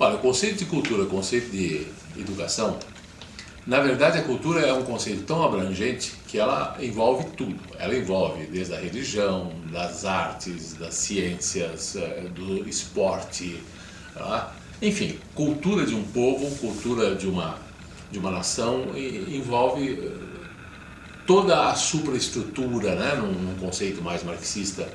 Olha, o conceito de cultura, o conceito de educação, na verdade a cultura é um conceito tão abrangente que ela envolve tudo. Ela envolve desde a religião, das artes, das ciências, do esporte, tá? Enfim, cultura de um povo, cultura de uma nação envolve toda a superestrutura, né, num conceito mais marxista,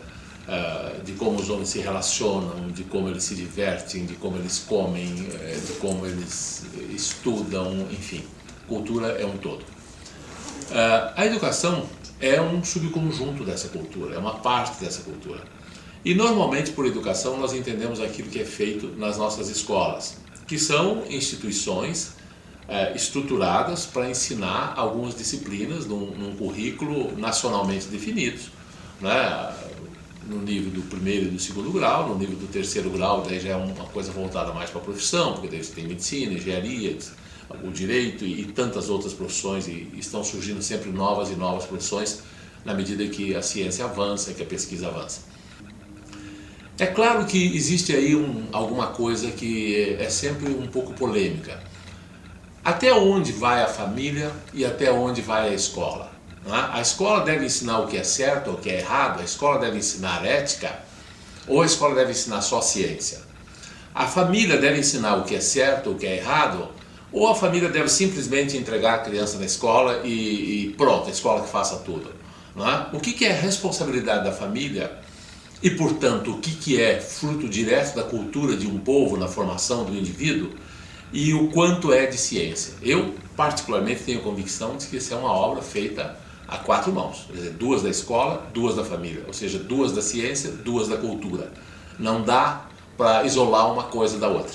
de como os homens se relacionam, de como eles se divertem, de como eles comem, de como eles estudam, enfim. Cultura é um todo. A educação é um subconjunto dessa cultura, é uma parte dessa cultura. E normalmente por educação nós entendemos aquilo que é feito nas nossas escolas, que são instituições estruturadas para ensinar algumas disciplinas num currículo nacionalmente definido, né? No nível do primeiro e do segundo grau, no nível do terceiro grau daí já é uma coisa voltada mais para a profissão, porque daí você tem medicina, engenharia, o direito e tantas outras profissões, e estão surgindo sempre novas e novas profissões na medida que a ciência avança, que a pesquisa avança. É claro que existe aí alguma coisa que é sempre um pouco polêmica. Até onde vai a família e até onde vai a escola? A escola deve ensinar o que é certo ou o que é errado? A escola deve ensinar ética? Ou a escola deve ensinar só ciência? A família deve ensinar o que é certo ou o que é errado? Ou a família deve simplesmente entregar a criança na escola e pronto, a escola que faça tudo? O que é responsabilidade da família e, portanto, o que é fruto direto da cultura de um povo na formação do indivíduo e o quanto é de ciência? Eu, particularmente, tenho convicção de que isso é uma obra feita a quatro mãos, quer dizer, duas da escola, duas da família, ou seja, duas da ciência, duas da cultura. Não dá para isolar uma coisa da outra.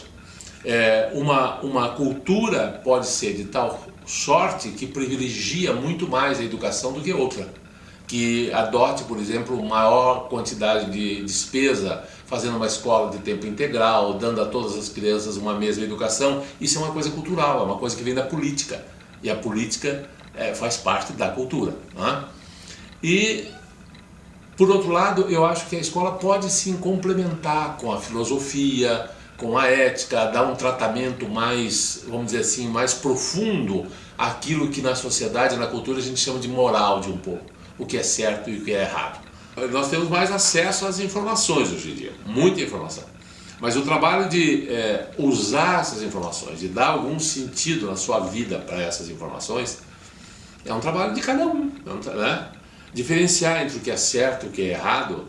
Uma cultura pode ser de tal sorte que privilegia muito mais a educação do que outra, que adote, por exemplo, maior quantidade de despesa, fazendo uma escola de tempo integral, dando a todas as crianças uma mesma educação. Isso é uma coisa cultural, é uma coisa que vem da política, e a política faz parte da cultura, né? E, por outro lado, eu acho que a escola pode sim complementar com a filosofia, com a ética, dar um tratamento mais, vamos dizer assim, mais profundo àquilo que na sociedade, na cultura, a gente chama de moral de um povo, o que é certo e o que é errado. Nós temos mais acesso às informações hoje em dia, muita informação. Mas o trabalho de usar essas informações, de dar algum sentido na sua vida para essas informações, é um trabalho de cada um, né? Diferenciar entre o que é certo e o que é errado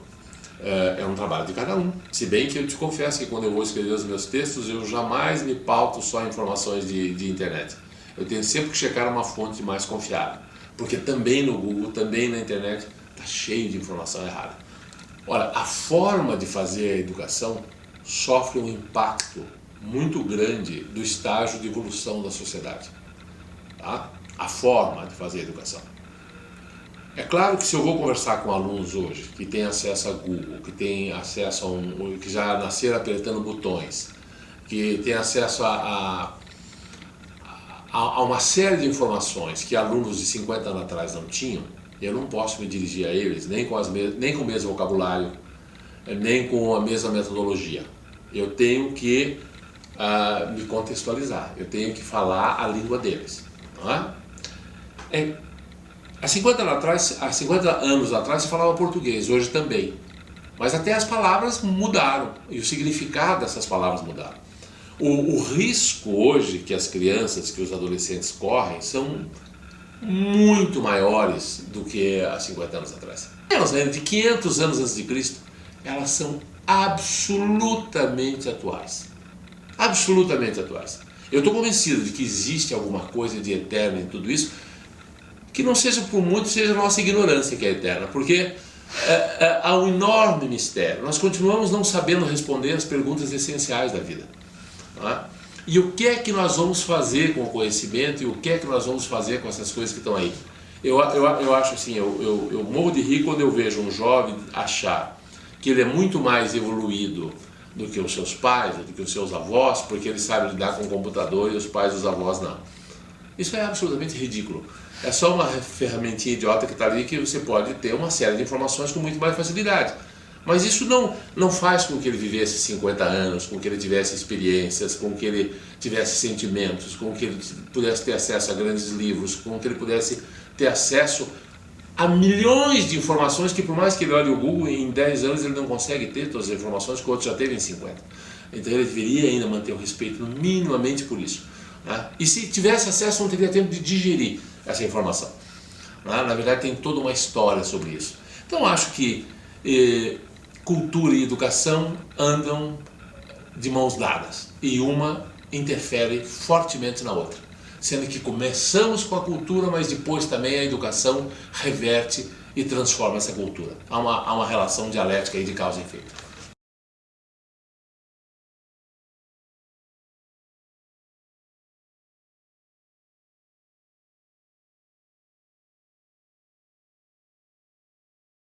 é um trabalho de cada um. Se bem que eu te confesso que quando eu vou escrever os meus textos, eu jamais me pauto só em informações de internet. Eu tenho sempre que checar uma fonte mais confiável, porque também no Google, também na internet, está cheio de informação errada. Ora, a forma de fazer a educação sofre um impacto muito grande do estágio de evolução da sociedade, tá? A forma de fazer a educação. É claro que se eu vou conversar com alunos hoje que têm acesso a Google, que têm acesso que já nasceram apertando botões, que têm acesso a uma série de informações que alunos de 50 anos atrás não tinham, eu não posso me dirigir a eles nem com o mesmo vocabulário, nem com a mesma metodologia. Eu tenho que me contextualizar, eu tenho que falar a língua deles, não é? Há 50 anos atrás se falava português, hoje também. Mas até as palavras mudaram e o significado dessas palavras mudaram. O risco hoje que as crianças, que os adolescentes correm são muito maiores do que há 50 anos atrás. Elas, de 500 anos antes de Cristo, elas são absolutamente atuais. Absolutamente atuais. Eu estou convencido de que existe alguma coisa de eterno em tudo isso, que não seja por muito, seja a nossa ignorância que é eterna, porque há um enorme mistério. Nós continuamos não sabendo responder as perguntas essenciais da vida, não é? E o que é que nós vamos fazer com o conhecimento e o que é que nós vamos fazer com essas coisas que estão aí? Eu acho assim, eu morro de rir quando eu vejo um jovem achar que ele é muito mais evoluído do que os seus pais, do que os seus avós, porque ele sabe lidar com o computador e os pais e os avós não. Isso é absolutamente ridículo. É só uma ferramentinha idiota que está ali que você pode ter uma série de informações com muito mais facilidade. Mas isso não faz com que ele vivesse 50 anos, com que ele tivesse experiências, com que ele tivesse sentimentos, com que ele pudesse ter acesso a grandes livros, com que ele pudesse ter acesso a milhões de informações que, por mais que ele olhe o Google, em 10 anos ele não consegue ter todas as informações que o outro já teve em 50. Então ele deveria ainda manter o respeito minimamente por isso, né? E se tivesse acesso, não teria tempo de digerir essa informação, né? Na verdade tem toda uma história sobre isso. Então acho que cultura e educação andam de mãos dadas e uma interfere fortemente na outra, sendo que começamos com a cultura, mas depois também a educação reverte e transforma essa cultura. Há uma relação dialética aí de causa e efeito.